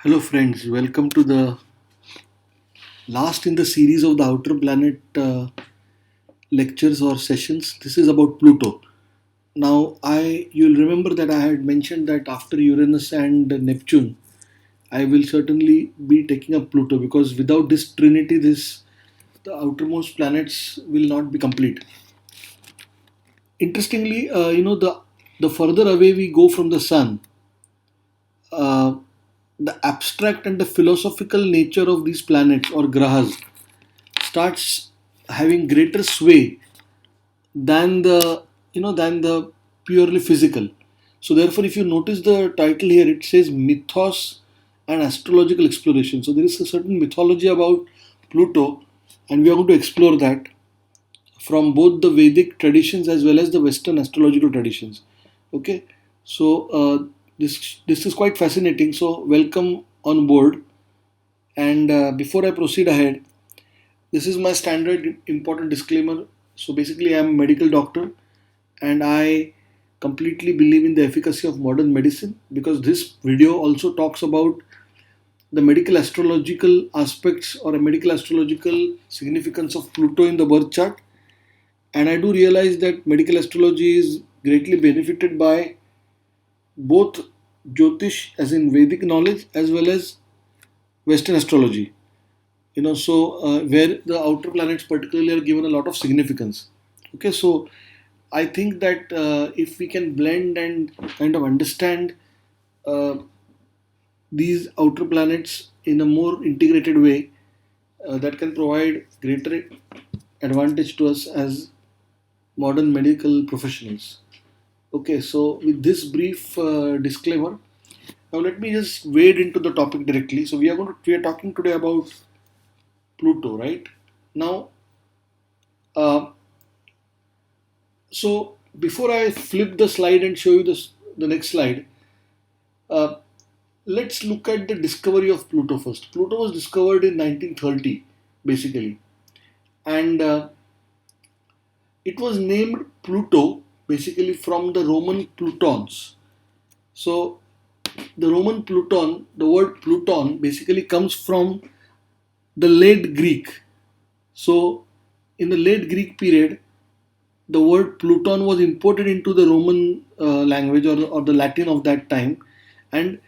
Hello, friends. Welcome to the last in the series of the outer planet lectures or sessions. This is about Pluto. Now, you'll remember that I had mentioned that after Uranus and Neptune, I will certainly be taking up Pluto because without this trinity, this the outermost planets will not be complete. Interestingly, the further away we go from the sun, uh, the abstract and the philosophical nature of these planets or grahas starts having greater sway than the purely physical. So therefore, if you notice the title here, it says mythos and astrological exploration. So there is a certain mythology about Pluto, and we are going to explore that from both the Vedic traditions as well as the Western astrological traditions. Okay, so this is quite fascinating. So welcome on board. And before I proceed ahead, this is my standard important disclaimer. So basically, I'm a medical doctor and I completely believe in the efficacy of modern medicine because this video also talks about the medical astrological aspects or a medical astrological significance of Pluto in the birth chart. And I do realize that medical astrology is greatly benefited by both Jyotish, as in Vedic knowledge, as well as Western astrology. Where the outer planets particularly are given a lot of significance. Okay, so I think that if we can blend and kind of understand uh, these outer planets in a more integrated way, that can provide greater advantage to us as modern medical professionals. Okay, so with this brief disclaimer, now let me just wade into the topic directly. So we are talking today about Pluto, right? Now, uh, so before I flip the slide and show you the next slide, uh, let's look at the discovery of Pluto first. Pluto was discovered in 1930, basically, and it was named Pluto basically from the Roman Plutons. So the Roman Pluton, the word Pluton basically comes from the late Greek. So in the late Greek period, the word Pluton was imported into the Roman language or the Latin of that time, and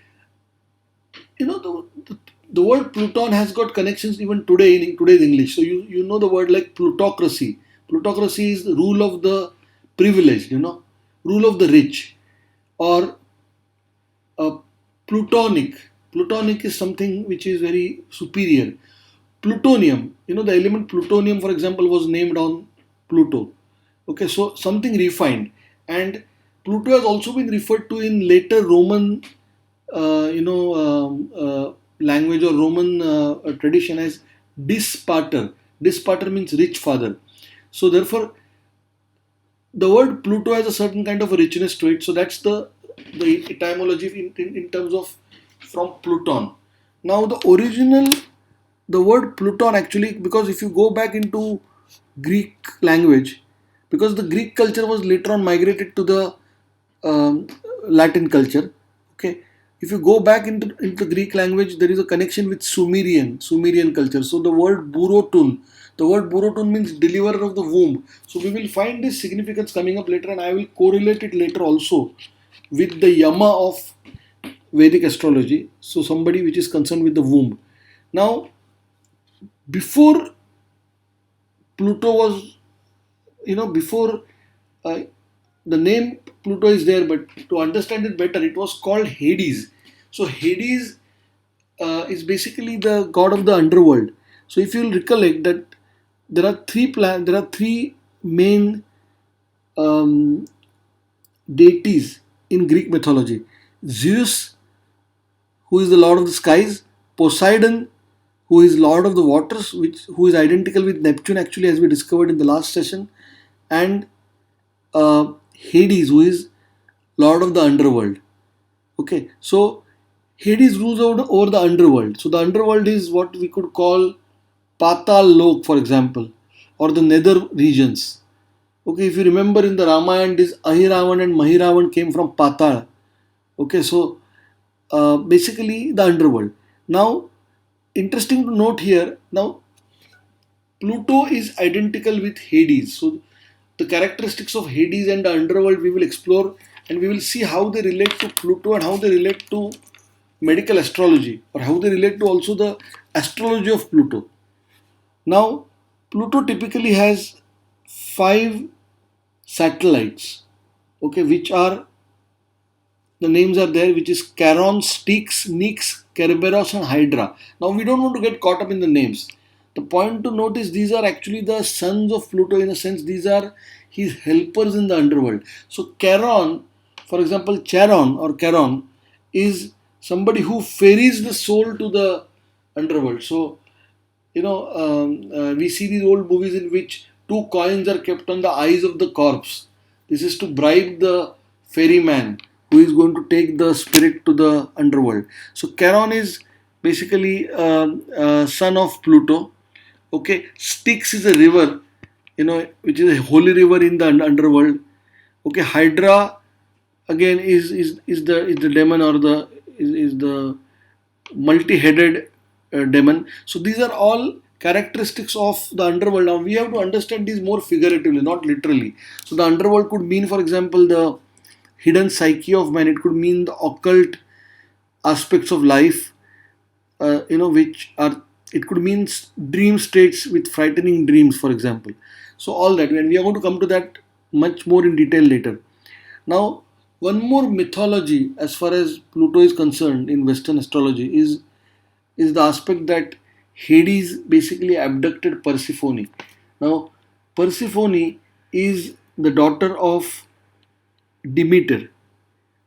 the word Pluton has got connections even today in today's English. So you know the word like plutocracy. Plutocracy is the rule of the privileged, rule of the rich, or uh, plutonic. Plutonic is something which is very superior. Plutonium, the element plutonium, for example, was named on Pluto. Okay, so something refined, and Pluto has also been referred to in later Roman language or Roman tradition as dispater. Dispater means rich father. So therefore, the word Pluto has a certain kind of a richness to it. So that's the etymology in terms of from Pluton. Now the word Pluton actually, because if you go back into Greek language, because the Greek culture was later on migrated to the um, Latin culture. Okay, if you go back into the Greek language, there is a connection with Sumerian culture. So the word Burotun means deliverer of the womb. So we will find this significance coming up later, and I will correlate it later also with the Yama of Vedic astrology. So somebody which is concerned with the womb. Now, before Pluto was, before uh, the name Pluto is there, but to understand it better, it was called Hades. So Hades is basically the god of the underworld. So if you'll recollect that there are three main um, deities in Greek mythology: Zeus, who is the lord of the skies; Poseidon, who is lord of the waters, who is identical with Neptune actually, as we discovered in the last session, and Hades, who is lord of the underworld. Okay, so Hades rules over the underworld. So the underworld is what we could call Patal Lok, for example, or the nether regions. Okay, if you remember in the Ramayana, this Ahiravan and Mahiravan came from Patal. Okay, so basically the underworld. Now, interesting to note here, now Pluto is identical with Hades. So, the characteristics of Hades and the underworld we will explore, and we will see how they relate to Pluto and how they relate to medical astrology, or how they relate to also the astrology of Pluto. Now, Pluto typically has five satellites, okay, which are, the names are there, which is Charon, Styx, Nix, Kerberos, and Hydra. Now, we don't want to get caught up in the names. The point to note is these are actually the sons of Pluto, in a sense, these are his helpers in the underworld. So, Charon, for example, Charon or Charon is somebody who ferries the soul to the underworld. So, we see these old movies in which two coins are kept on the eyes of the corpse. This is to bribe the ferryman who is going to take the spirit to the underworld. So Charon is basically son of Pluto. Okay, Styx is a river, which is a holy river in the underworld. Okay, Hydra again is the demon, or is the multi-headed demon. So these are all characteristics of the underworld. Now we have to understand these more figuratively, not literally. So the underworld could mean, for example, the hidden psyche of man. It could mean the occult aspects of life, which are, it could mean dream states with frightening dreams, for example. So all that, and we are going to come to that much more in detail later. Now, one more mythology as far as Pluto is concerned in Western astrology is the aspect that Hades basically abducted Persephone. Now, Persephone is the daughter of Demeter.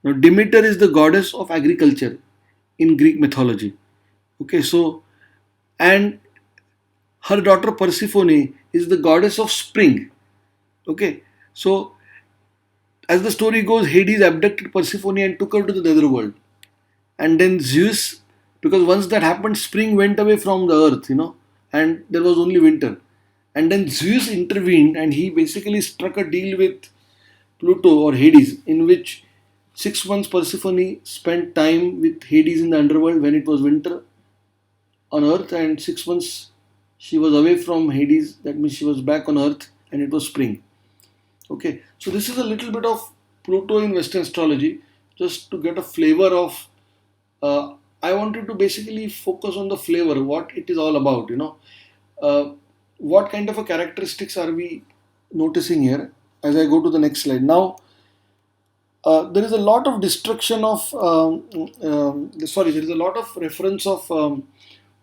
Now, Demeter is the goddess of agriculture in Greek mythology. Okay, so, and her daughter Persephone is the goddess of spring. Okay, so as the story goes, Hades abducted Persephone and took her to the netherworld. And then Zeus, because once that happened, spring went away from the earth, and there was only winter. And then Zeus intervened and he basically struck a deal with Pluto or Hades, in which 6 months Persephone spent time with Hades in the underworld when it was winter on earth, and 6 months she was away from Hades. That means she was back on earth and it was spring. Okay, so this is a little bit of Pluto in Western astrology, just to get a flavor of. I wanted to basically focus on the flavor, what it is all about. What kind of a characteristics are we noticing here? As I go to the next slide now, there is a lot of destruction of. Sorry, there is a lot of reference of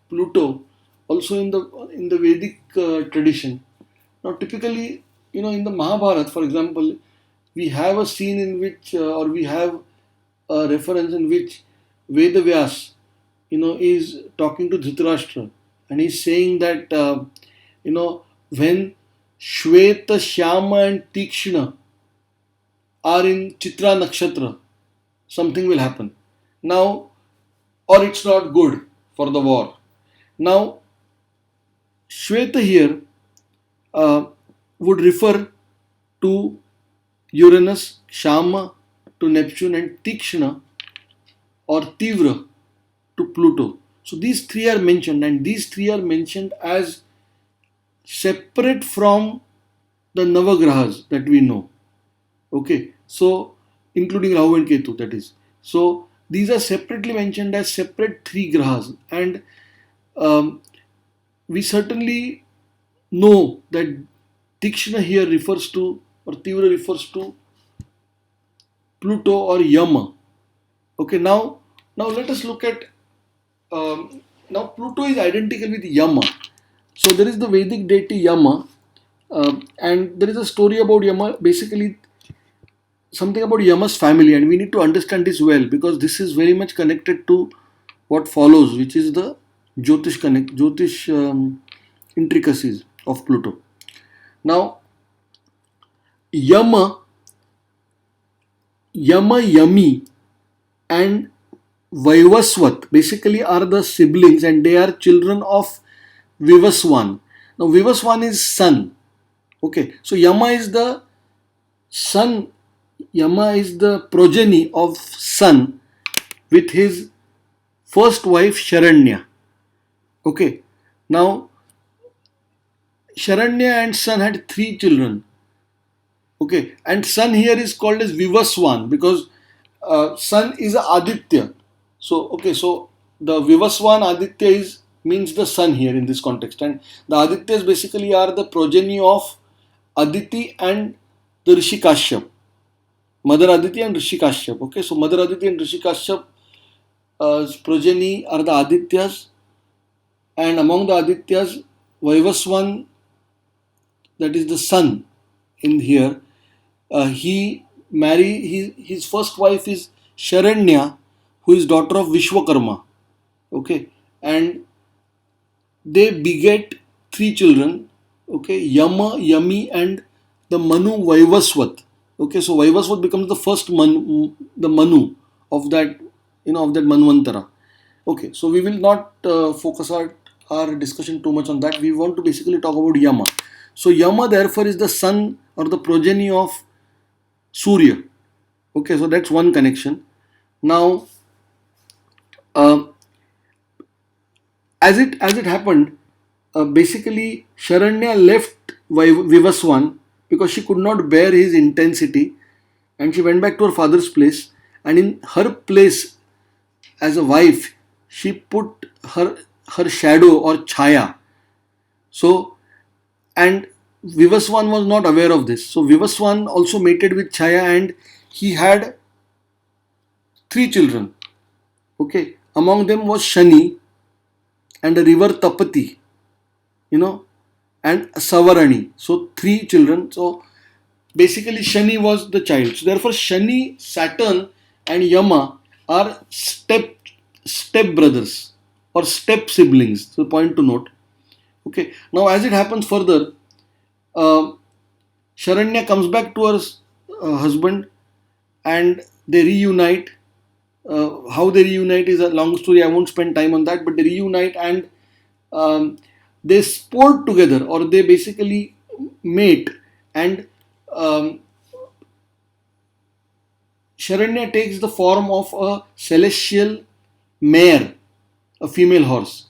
Pluto also in the Vedic tradition. Now, typically, in the Mahabharata, for example, we have a scene in which, or we have a reference in which Vedavyas, is talking to Dhritarashtra, and he's saying that, when Shweta, Shyama, and Tikshna are in Chitra Nakshatra, something will happen. Now, or it's not good for the war. Now, Shweta here uh, would refer to Uranus, Shama to Neptune, and Tikshna or Tivra to Pluto. So these three are mentioned, and these three are mentioned as separate from the Navagrahas that we know. Okay, so including Rahu and Ketu, that is. So these are separately mentioned as separate three grahas, and um, we certainly know that Tikshna here refers to, or Tivra refers to, Pluto or Yama. Okay, now let us look at, now Pluto is identical with Yama. So there is the Vedic deity Yama, and there is a story about Yama, basically something about Yama's family, and we need to understand this well because this is very much connected to what follows, which is the Jyotish intricacies of Pluto. Now, Yama, Yami, and Vaivaswat basically are the siblings, and they are children of Vivaswan. Now, Vivaswan is sun. Okay, so Yama is the son. Yama is the progeny of sun with his first wife Sharanya. Okay, now Sharanya and son had three children. Okay, and sun here is called as Vivaswan because sun is Aditya. So okay, so the Vivaswan Aditya is means the sun here in this context, and the Adityas basically are the progeny of Aditi and the Rishi Kashyap, Mother Aditi and Rishi Kashyap. Okay, so Mother Aditi and Rishi Kashyap progeny are the Adityas, and among the Adityas, Vivaswan, that is the sun in here, he his first wife is Sharanya, who is daughter of Vishwakarma. Okay, and they beget three children. Okay, Yama, Yami, and the Manu Vaivasvat. Okay, so Vaivasvat becomes the first the Manu of that, of that Manvantara. Okay, so we will not focus our discussion too much on that. We want to basically talk about Yama. So Yama therefore is the son or the progeny of Surya. Okay, so that's one connection. Now, uh, as it happened, basically Sharanya left Vivaswan because she could not bear his intensity, and she went back to her father's place. And in her place, as a wife, she put her shadow or chaya. So, and Vivaswan was not aware of this. So Vivaswan also mated with Chaya, and he had three children. Okay, among them was Shani and the river Tapati, you know, and Savarani. So three children. So basically Shani was the child. So therefore Shani, Saturn, and Yama are step brothers or step siblings. So point to note. Okay. Now as it happens further, uh, Sharanya comes back to her husband, and they reunite. How they reunite is a long story. I won't spend time on that, but they reunite, and um, they sport together, or they basically mate. And um, Sharanya takes the form of a celestial mare, a female horse,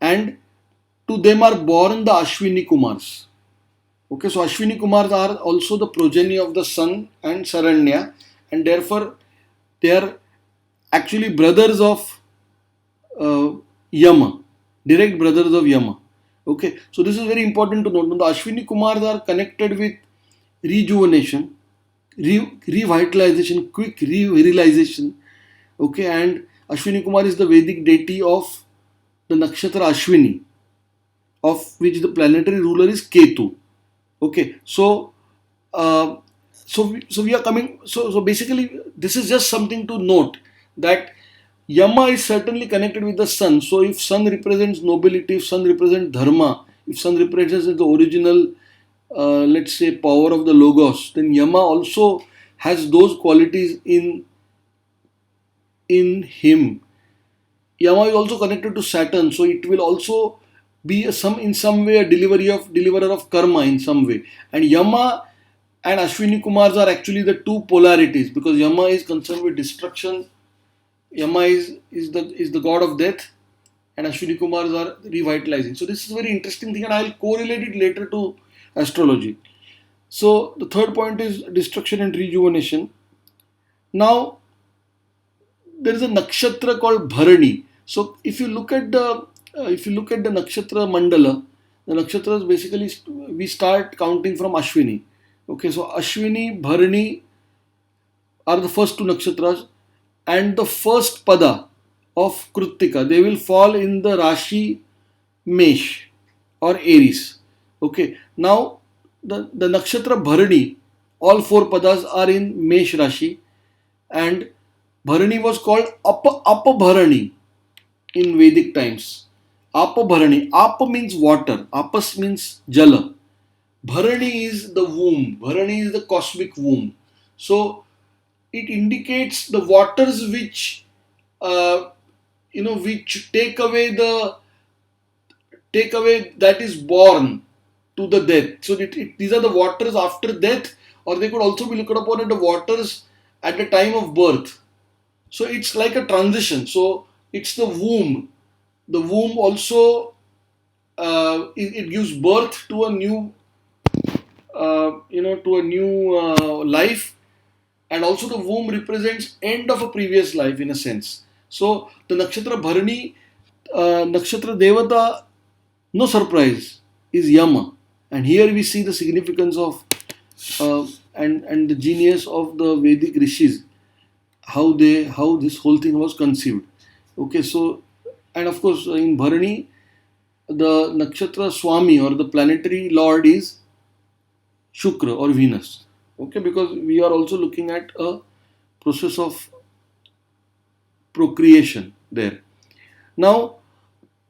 and to them are born the Ashwini Kumars. Okay, so Ashwini Kumars are also the progeny of the sun and Sharanya, and therefore they are actually brothers of uh, Yama, direct brothers of Yama. Okay, so this is very important to note. The Ashwini Kumars are connected with rejuvenation, revitalization, quick revirilization. Okay, and Ashwini Kumar is the Vedic deity of the nakshatra Ashwini, of which the planetary ruler is Ketu. Okay, so uh, so we are coming. So basically, this is just something to note that Yama is certainly connected with the sun. So if sun represents nobility, if sun represents dharma, if sun represents the original, let's say, power of the logos, then Yama also has those qualities in him. Yama is also connected to Saturn, so it will also be in some way a deliverer of karma in some way. And Yama and Ashwini Kumars are actually the two polarities, because Yama is concerned with destruction. Yama is the god of death, and Ashwini Kumars are revitalizing. So this is a very interesting thing, and I'll correlate it later to astrology. So the third point is destruction and rejuvenation. Now there is a nakshatra called Bharani. So if you look at the nakshatra mandala, the nakshatras basically we start counting from Ashwini. Okay, so Ashwini, Bharani are the first two nakshatras, and the first pada of Krittika, they will fall in the Rashi Mesh or Aries. Okay, now the nakshatra Bharani, all four padas are in Mesh Rashi, and Bharani was called Apabharani in Vedic times. Apabharani. Apa means water. Apas means jala. Bharani is the womb. Bharani is the cosmic womb. So it indicates the waters which uh, which take away that is born to the death. So these are the waters after death, or they could also be looked upon as the waters at the time of birth. So it's like a transition. So It's the womb. The womb also, it gives birth to a new, to a new life, and also the womb represents end of a previous life in a sense. So the nakshatra Bharani, nakshatra devata, no surprise, is Yama, and here we see the significance of and the genius of the Vedic rishis, how this whole thing was conceived. Okay, so, and of course in Bharani, the nakshatra Swami or the planetary lord is Shukra or Venus. Okay, because we are also looking at a process of procreation there. Now,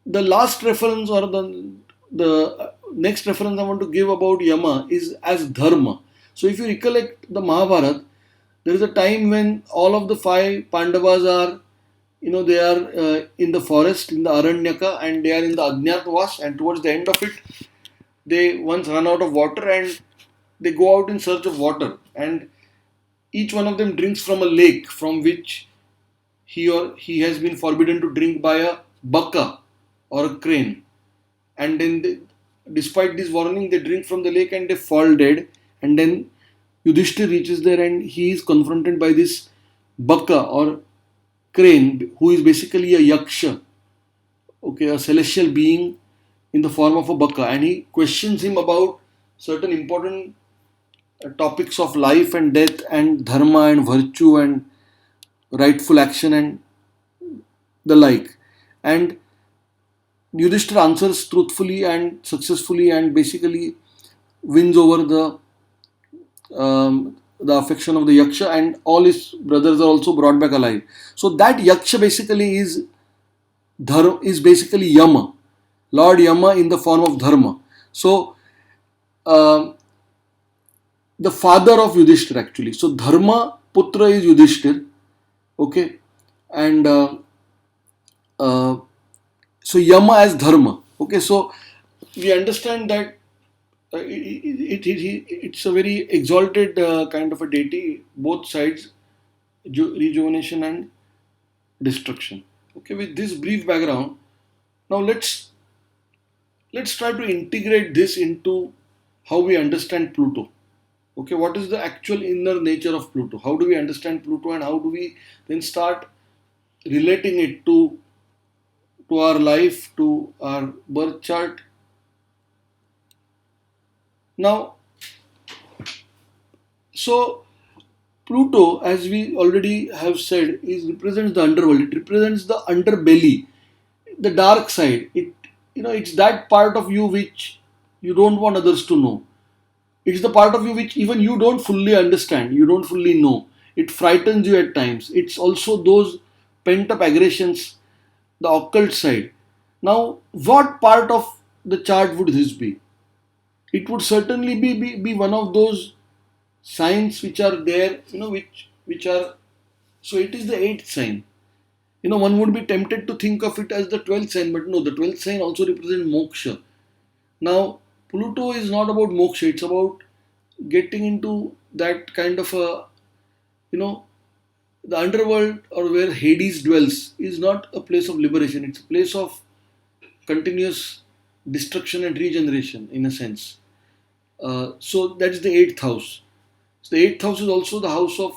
the last reference or the next reference I want to give about Yama is as Dharma. So, if you recollect the Mahabharata, there is a time when all of the five Pandavas are, they are in the forest, in the Aranyaka, and they are in the Ajnatwas, and towards the end of it, they once run out of water and they go out in search of water, and each one of them drinks from a lake from which he has been forbidden to drink by a baka or a crane. And then despite this warning, they drink from the lake and they fall dead. And then Yudhishthir reaches there and he is confronted by this baka or crane, who is basically a yaksha, okay, a celestial being in the form of a baka, and he questions him about certain important topics of life and death and dharma and virtue and rightful action and the like. And Yudhishthir answers truthfully and successfully and basically wins over the affection of the Yaksha, and all his brothers are also brought back alive. So that Yaksha basically is basically Yama, Lord Yama in the form of Dharma. So um the father of Yudhishthir actually. So Dharma Putra is Yudhishthir, okay, and uh, so Yama as Dharma. Okay, so we understand that it's a very exalted kind of a deity, both sides, rejuvenation and destruction. Okay, with this brief background, now let's try to integrate this into how we understand Pluto. Okay, what is the actual inner nature of Pluto? How do we understand Pluto, and how do we then start relating it to our life, to our birth chart? Now, so Pluto, as we already have said, is represents the underworld. It represents the underbelly, the dark side. It's that part of you which you don't want others to know. It's the part of you which even you don't fully understand. You don't fully know. It frightens you at times. It's also those pent up aggressions, the occult side. Now, what part of the chart would this be? It would certainly be one of those signs which are there, which are, so it is the eighth sign. One would be tempted to think of it as the 12th sign, but no, the 12th sign also represents moksha. Now, Pluto is not about moksha, it's about getting into that kind of a, you know, the underworld, or where Hades dwells, is not a place of liberation, it's a place of continuous destruction and regeneration in a sense. So that's the eighth house. So the eighth house is also the house of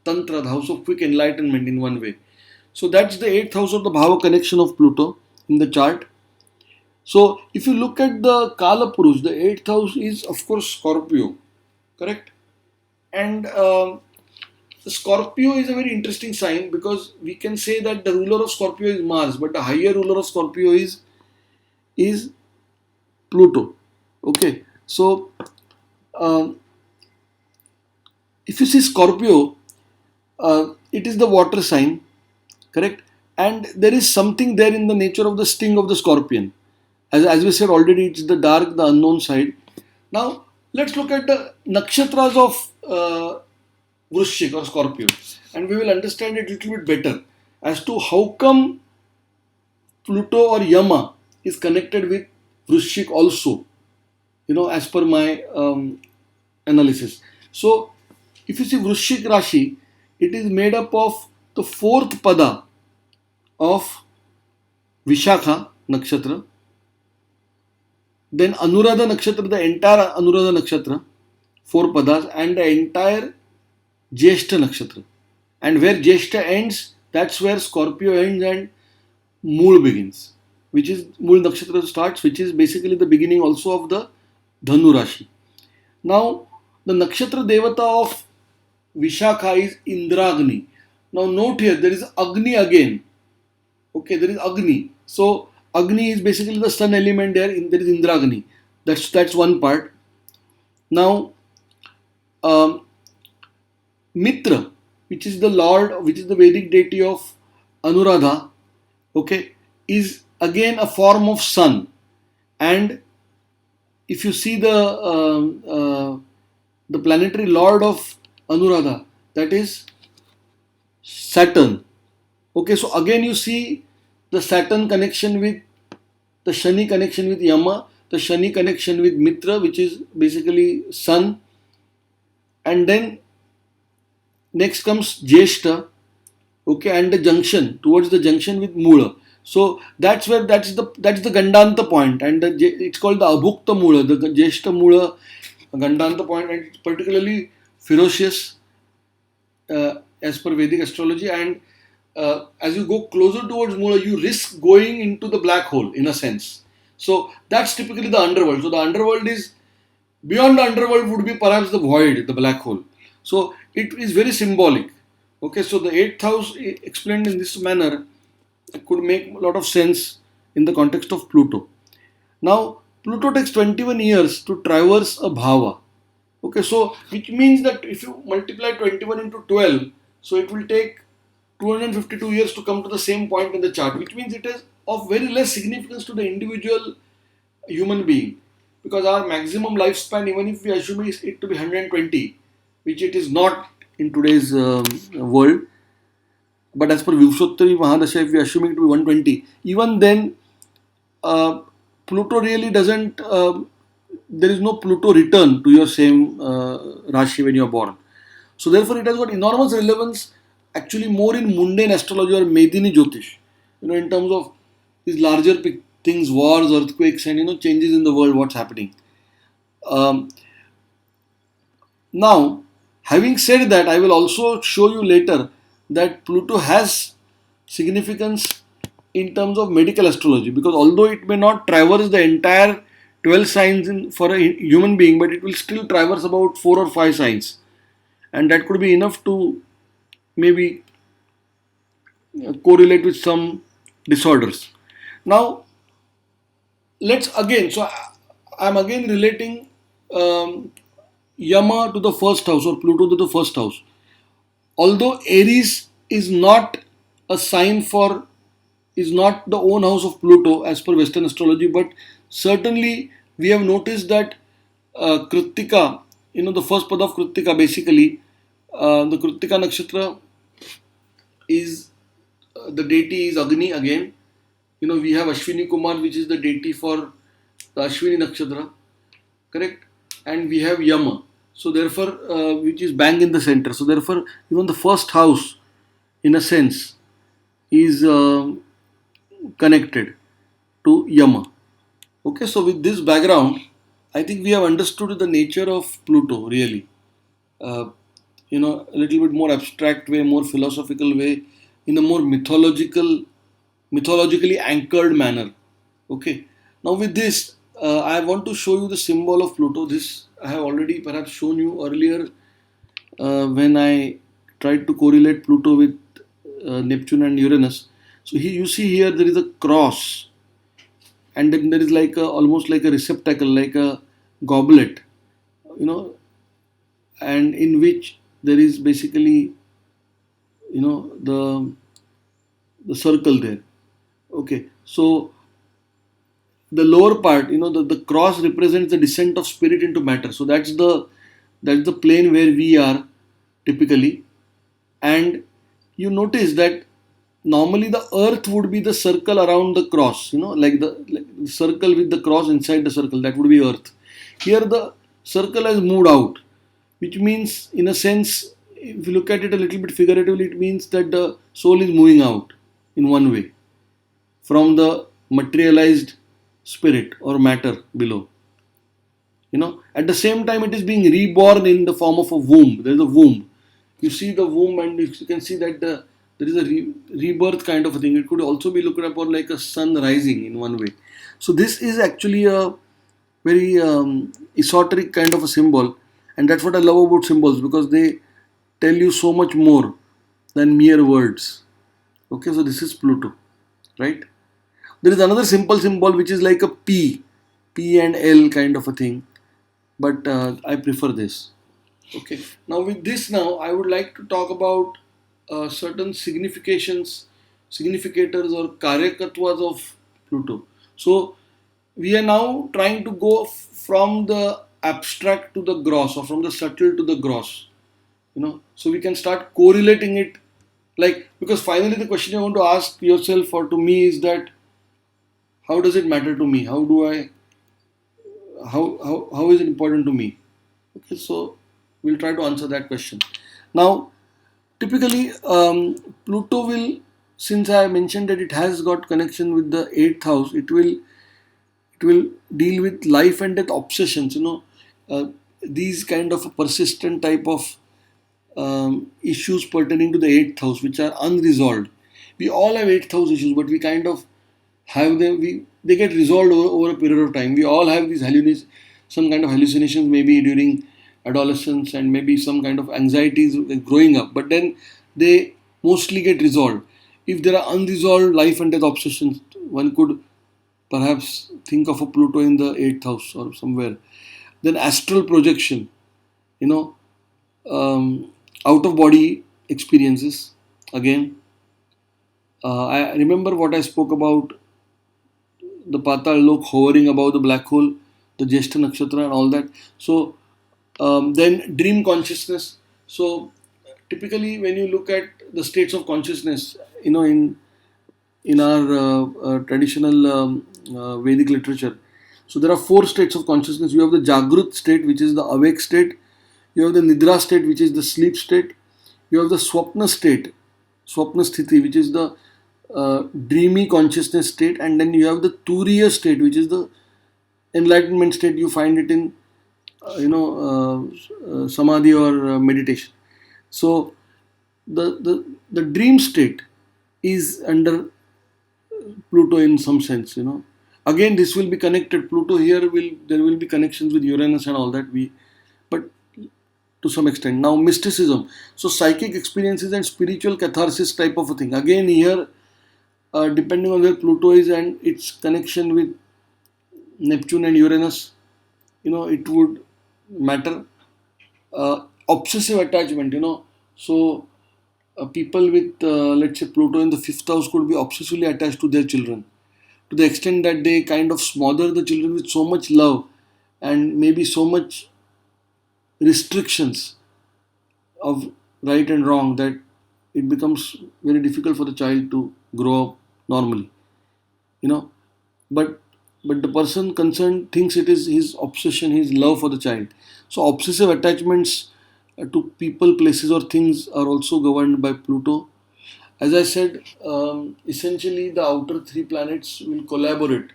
Tantra, the house of quick enlightenment in one way. So that's the eighth house of the Bhava connection of Pluto in the chart. So if you look at the Kala Purush, the eighth house is of course Scorpio, correct? And the Scorpio is a very interesting sign, because we can say that the ruler of Scorpio is Mars, but the higher ruler of Scorpio is Pluto. Okay, so um, if you see Scorpio, it is the water sign, correct? And there is something there in the nature of the sting of the scorpion. As we said already, it's the dark, the unknown side. Now, let's look at the nakshatras of Vrishchik or Scorpio, and we will understand it a little bit better as to how come Pluto or Yama is connected with Vrishchik also, as per my analysis. So, if you see Vrishchik Rashi, it is made up of the fourth pada of Vishakha Nakshatra, then Anuradha Nakshatra, the entire Anuradha Nakshatra, 4 padas, and the entire Jyeshtha Nakshatra. And where Jyeshtha ends, that's where Scorpio ends and Mool begins, which is Mool Nakshatra starts, which is basically the beginning also of the Dhanu Rashi. Now, the Nakshatra Devata of Vishakha is Indragni. Now, note here, there is Agni again. Okay, there is Agni. So, Agni is basically the sun element there. There is Indragni. That's one part. Now, um, Mitra, which is the Lord, which is the Vedic deity of Anuradha, okay, is again a form of sun. And if you see the planetary lord of Anuradha, that is Saturn. Okay, so again you see the Saturn connection with the Shani connection with Yama, the Shani connection with Mitra, which is basically sun, and then next comes Jyeshtha, okay, and the junction towards the junction with Mula. So that's the Gandanta point, and it's called the Abhukta Mula, the Jyeshtha Mula Gandanta point, and it's particularly ferocious as per Vedic astrology. And as you go closer towards Mula, you risk going into the black hole in a sense. So that's typically the underworld. So the underworld is beyond the underworld would be perhaps the void, the black hole. So it is very symbolic. Okay, so the eighth house explained in this manner could make a lot of sense in the context of Pluto. Now, Pluto takes 21 years to traverse a bhava. Okay, so which means that if you multiply 21 into 12, so it will take 252 years to come to the same point in the chart, which means it is of very less significance to the individual human being, because our maximum lifespan, even if we assume it to be 120, which it is not in today's world, but as per Vivshottari Mahadasha, if we assume it to be 120, even then Pluto really doesn't, there is no Pluto return to your same Rashi when you are born. So therefore it has got enormous relevance actually more in mundane astrology or Medini Jyotish, in terms of these larger things, wars, earthquakes, and changes in the world, what's happening. Now, having said that, I will also show you later that Pluto has significance in terms of medical astrology, because although it may not traverse the entire 12 signs for a human being, but it will still traverse about 4 or 5 signs, and that could be enough to maybe correlate with some disorders. Now, let's again, so I'm again relating Yama to the first house or Pluto to the first house. Although Aries is not a sign for, is not the own house of Pluto as per Western astrology, but certainly we have noticed that Kritika, the first pada of Kritika, basically, the Kritika nakshatra is, the deity is Agni again. We have Ashwini Kumar, which is the deity for the Ashwini nakshatra, correct? And we have Yama. So therefore, which is bang in the center. So therefore, even the first house, in a sense, is connected to Yama. Okay, so with this background, I think we have understood the nature of Pluto really. A little bit more abstract way, more philosophical way, in a more mythologically anchored manner. Okay. Now with this, I want to show you the symbol of Pluto. This I have already perhaps shown you earlier when I tried to correlate Pluto with Neptune and Uranus. So you see here there is a cross, and then there is like almost like a receptacle, like a goblet, and in which there is basically the circle there. Okay, so the lower part, the cross represents the descent of spirit into matter. So that's the plane where we are typically. And you notice that normally the earth would be the circle around the cross, like the circle with the cross inside the circle, that would be earth. Here the circle has moved out, which means, in a sense, if you look at it a little bit figuratively, it means that the soul is moving out. in one way from the materialized spirit or matter below. At the same time, it is being reborn in the form of a womb. There is a womb. You see the womb, and you can see that there is a rebirth kind of a thing. It could also be looked upon like a sun rising in one way. So this is actually a very esoteric kind of a symbol, and that's what I love about symbols, because they tell you so much more than mere words. Okay, so this is Pluto, right? There is another simple symbol which is like a P and L kind of a thing, but I prefer this. Okay, now with this, now I would like to talk about certain significators or karakatwas of Pluto. So we are now trying to go from the abstract to the gross, or from the subtle to the gross. So we can start correlating it, like, because finally the question you want to ask yourself or to me is that how does it matter to me? How do I how is it important to me? Okay, so we'll try to answer that question. Now, typically, Pluto will, since I mentioned that it has got connection with the eighth house, it will deal with life and death obsessions. These kind of persistent type of issues pertaining to the eighth house, which are unresolved. We all have eighth house issues, but we kind of have them. They get resolved over a period of time. We all have these some kind of hallucinations, maybe during adolescence, and maybe some kind of anxieties growing up. But then they mostly get resolved. If there are unresolved life and death obsessions, one could perhaps think of a Pluto in the eighth house or somewhere. Then astral projection, you know, out of body experiences. Again, I remember what I spoke about, the Patal Lok hovering above the black hole, the Jeshta Nakshatra, and all that. So, then dream consciousness. So, typically, when you look at the states of consciousness, in our traditional Vedic literature, so there are four states of consciousness. You have the Jagrut state, which is the awake state. You have the Nidra state, which is the sleep state. You have the Swapna state, Swapna sthiti, which is the dreamy consciousness state, and then you have the Turiya state, which is the enlightenment state. You find it in samadhi or meditation. So the dream state is under Pluto in some sense. Again, this will be connected. Pluto here there will be connections with Uranus and all that. But to some extent. Now, mysticism. So psychic experiences and spiritual catharsis type of a thing. Again, here, depending on where Pluto is and its connection with Neptune and Uranus, it would matter. Obsessive attachment. So people with, let's say, Pluto in the fifth house could be obsessively attached to their children, to the extent that they kind of smother the children with so much love and maybe so much restrictions of right and wrong that it becomes very difficult for the child to grow up normally. you know but but the person concerned thinks it is his obsession, his love for the child. So obsessive attachments to people, places, or things are also governed by Pluto. As I said, essentially the outer three planets will collaborate.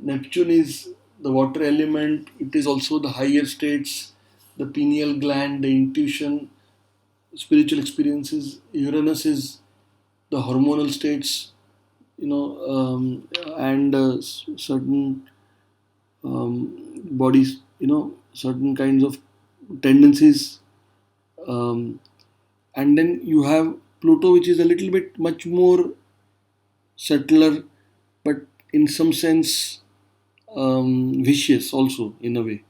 Neptune is the water element. It is also the higher states, the pineal gland, the intuition, spiritual experiences. Uranus is the hormonal states, and certain bodies, certain kinds of tendencies. Um, and then you have Pluto, which is a little bit much more subtler, but in some sense vicious also in a way.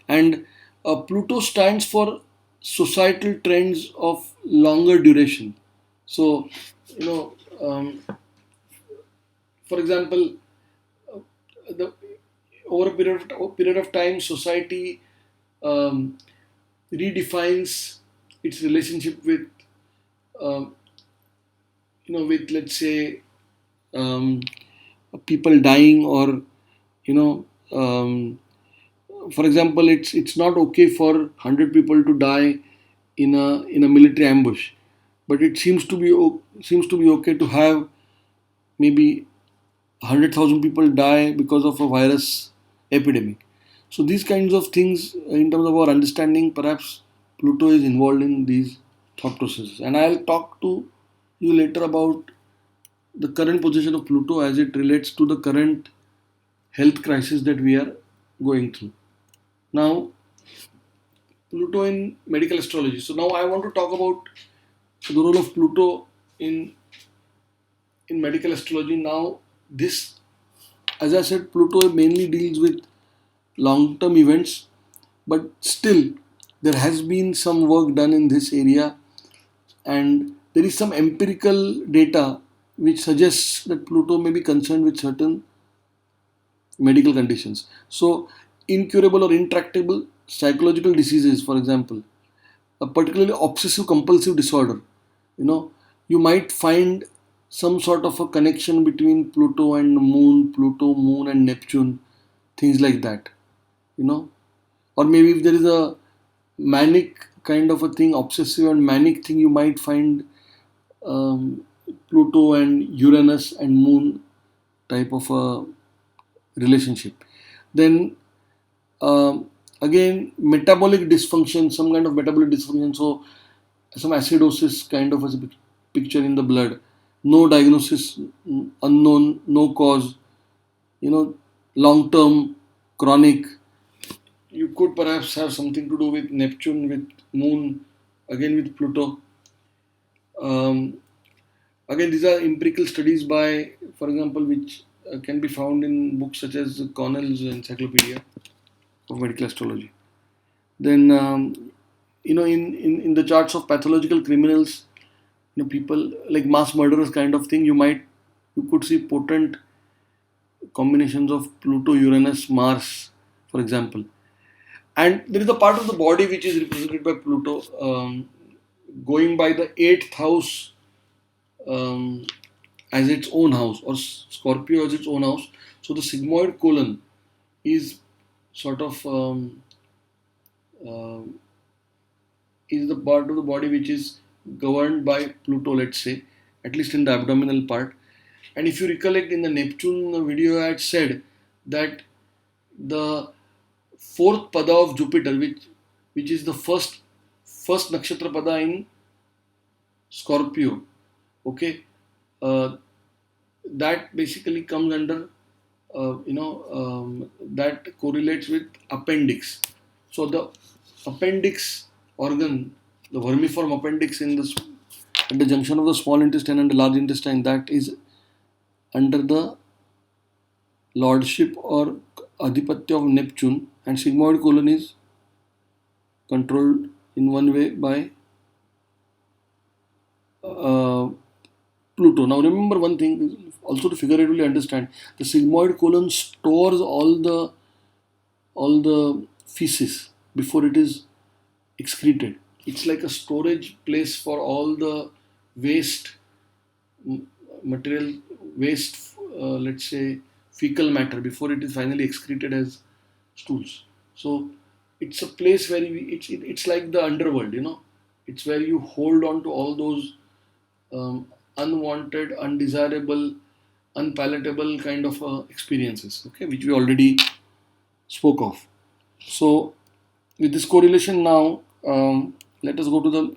And Pluto stands for societal trends of longer duration. So, you know, for example, the over a period of time, society um, redefines its relationship with, um, with, let's say, um, people dying, or you know for example, it's not okay for 100 people to die in a military ambush, but it seems to be okay to have maybe 100,000 people die because of a virus epidemic. So these kinds of things, in terms of our understanding, perhaps Pluto is involved in these thought processes. And I'll talk to you later about the current position of Pluto as it relates to the current health crisis that we are going through. Now, Pluto in medical astrology. So now I want to talk about the role of Pluto in medical astrology. Now, this, as I said, Pluto mainly deals with long-term events, but still there has been some work done in this area, and there is some empirical data which suggests that Pluto may be concerned with certain medical conditions. So, incurable or intractable psychological diseases, for example, a particularly obsessive compulsive disorder, you know, you might find some sort of a connection between Pluto and Moon, Pluto, Moon, and Neptune, things like that, you know. Or maybe if there is a manic kind of a thing, obsessive and manic thing, you might find um, Pluto and Uranus and Moon type of a relationship. Then again, metabolic dysfunction, some kind of metabolic dysfunction. So some acidosis kind of as a picture in the blood. No diagnosis, unknown, no cause. You know, long term, chronic. You could perhaps have something to do with Neptune, with Moon, again with Pluto. Um, Again, these are empirical studies by, for example, which can be found in books such as Connell's Encyclopedia of Medical Astrology. Then, in the charts of pathological criminals, people like mass murderers kind of thing, you could see potent combinations of Pluto, Uranus, Mars, for example. And there is a part of the body which is represented by Pluto, going by the eighth house um, as its own house, or Scorpio as its own house. So the sigmoid colon is sort of uh, is the part of the body which is governed by Pluto, let's say, at least in the abdominal part. And if you recollect, in the Neptune video, I had said that the fourth pada of Jupiter, which is the first nakshatra pada in Scorpio, okay, uh, that basically comes under that correlates with appendix. So the appendix organ, the vermiform appendix at the junction of the small intestine and the large intestine, that is under the lordship or adhipatya of Neptune, and sigmoid colon is controlled in one way by uh, Pluto. Now remember one thing, also to figuratively understand, the sigmoid colon stores all the feces before it is excreted. It's like a storage place for all the waste material, waste, let's say fecal matter, before it is finally excreted as stools. So it's a place where it's like the underworld, It's where you hold on to all those unwanted, undesirable, unpalatable kind of experiences, okay, which we already spoke of. So with this correlation now, let us go to the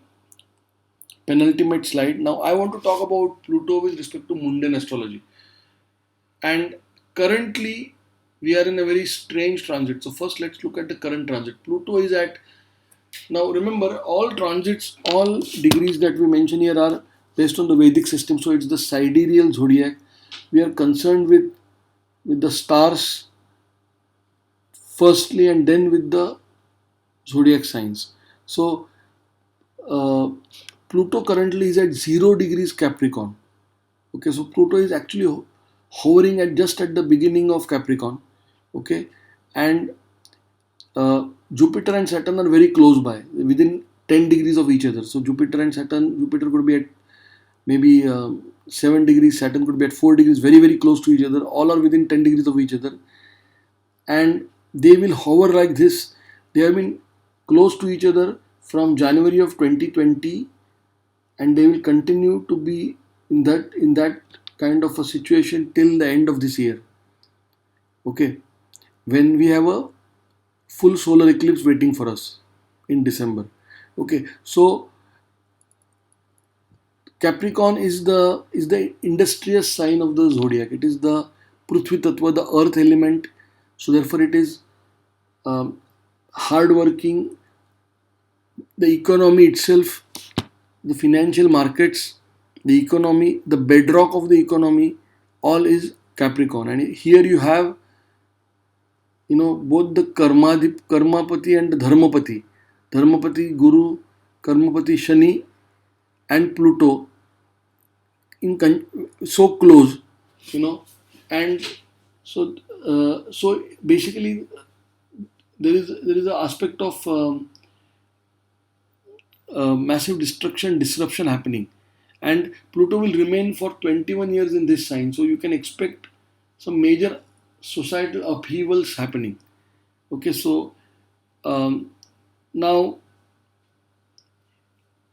penultimate slide. Now I want to talk about Pluto with respect to mundane astrology. And currently we are in a very strange transit. So first let's look at the current transit. Pluto is at, now remember, all transits, all degrees that we mention here are based on the Vedic system. So it's the sidereal zodiac. We are concerned with the stars firstly, and then with the zodiac signs. So uh, Pluto currently is at 0 degrees Capricorn. Okay, so Pluto is actually hovering at just at the beginning of Capricorn. Okay, and Jupiter and Saturn are very close by, within 10 degrees of each other. So Jupiter and Saturn, Jupiter could be at maybe 7 degrees, Saturn could be at 4 degrees, very, very close to each other. All are within 10 degrees of each other. And they will hover like this. They have been close to each other from January of 2020, and they will continue to be in that kind of a situation till the end of this year. Okay, when we have a full solar eclipse waiting for us in December. Okay, so Capricorn is the industrious sign of the zodiac. It is the Prithvi Tattva, the earth element. So therefore, it is um, hardworking. The economy itself, the financial markets, the economy, the bedrock of the economy, all is Capricorn. And here you have, both the Karmapati and the Dharmapati. Dharmapati Guru, Karmapati Shani, and Pluto in so close, you know, and so basically there is an aspect of massive destruction disruption happening, and Pluto will remain for 21 years in this sign, so you can expect some major societal upheavals happening. Okay, so um, now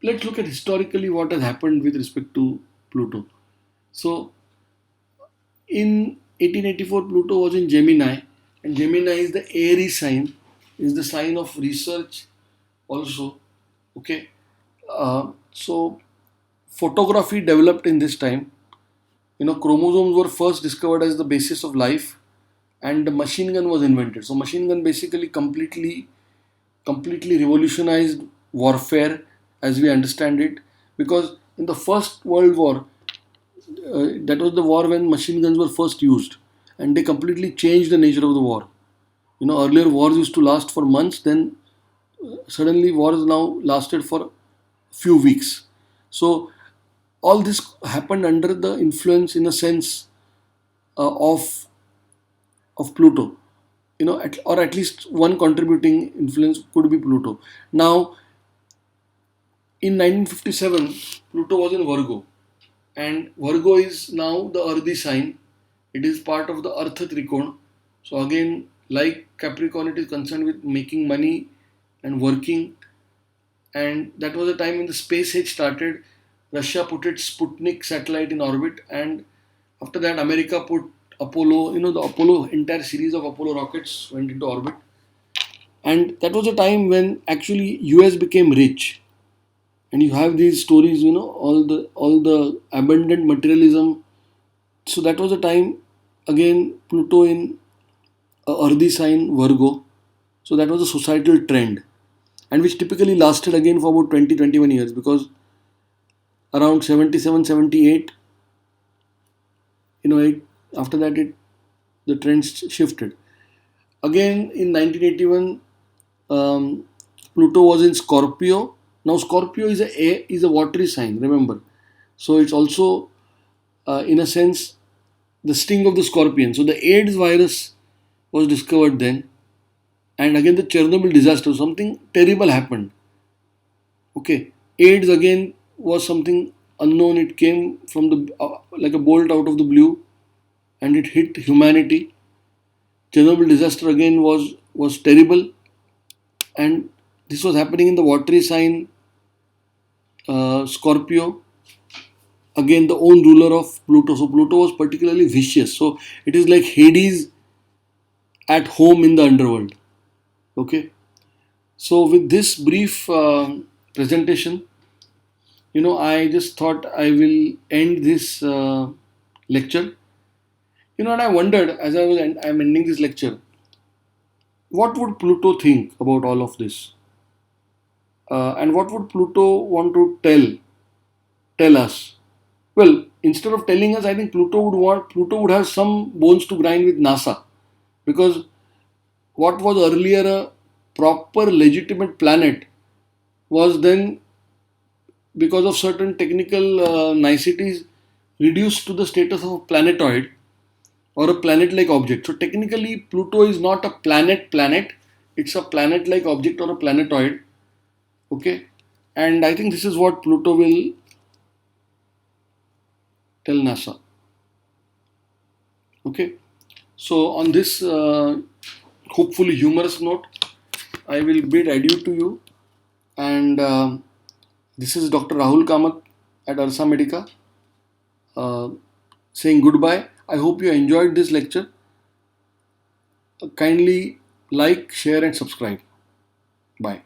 let's look at historically what has happened with respect to Pluto. So in 1884, Pluto was in Gemini, and Gemini is the airy sign, is the sign of research also. Okay, so photography developed in this time. Chromosomes were first discovered as the basis of life, and the machine gun was invented. So machine gun basically completely revolutionized warfare as we understand it, because in the First World War, that was the war when machine guns were first used, and they completely changed the nature of the war. Earlier wars used to last for months, then suddenly wars now lasted for few weeks. So all this happened under the influence, in a sense, of Pluto. Or at least one contributing influence could be Pluto. Now, in 1957, Pluto was in Virgo, and Virgo is now the earthy sign. It is part of the Artha Trikona. So again, like Capricorn, it is concerned with making money and working. And that was the time when the space age started. Russia put its Sputnik satellite in orbit, and after that, America put Apollo. The Apollo entire series of Apollo rockets went into orbit, and that was a time when actually US became rich. And you have these stories, all the abundant materialism. So that was a time, again, Pluto in earthy sign Virgo. So that was a societal trend, and which typically lasted again for about 20-21 years, because around 77, 78, after that the trends shifted. Again in 1981, um, Pluto was in Scorpio. Now Scorpio is a watery sign, remember. So it's also, in a sense, the sting of the scorpion. So the AIDS virus was discovered then, and again the Chernobyl disaster, something terrible happened. Okay, AIDS again was something unknown. It came from the like a bolt out of the blue, and it hit humanity. Chernobyl disaster again was terrible, and this was happening in the watery sign Scorpio. Again, the own ruler of Pluto. So Pluto was particularly vicious. So it is like Hades at home in the underworld. Okay. So with this brief presentation, I just thought I will end this lecture. And I wondered, as I'm ending this lecture, what would Pluto think about all of this, and what would Pluto want to tell us? Well, instead of telling us, I think Pluto would have some bones to grind with NASA, because what was earlier a proper legitimate planet was then, because of certain technical niceties, reduced to the status of a planetoid or a planet-like object. So technically, Pluto is not a planet. It's a planet-like object or a planetoid. Okay, and I think this is what Pluto will tell NASA. Okay, so on this hopefully humorous note, I will bid adieu to you, and this is Dr. Rahul Kamath at Arsa Medica, saying goodbye. I hope you enjoyed this lecture. Kindly like, share, and subscribe. Bye.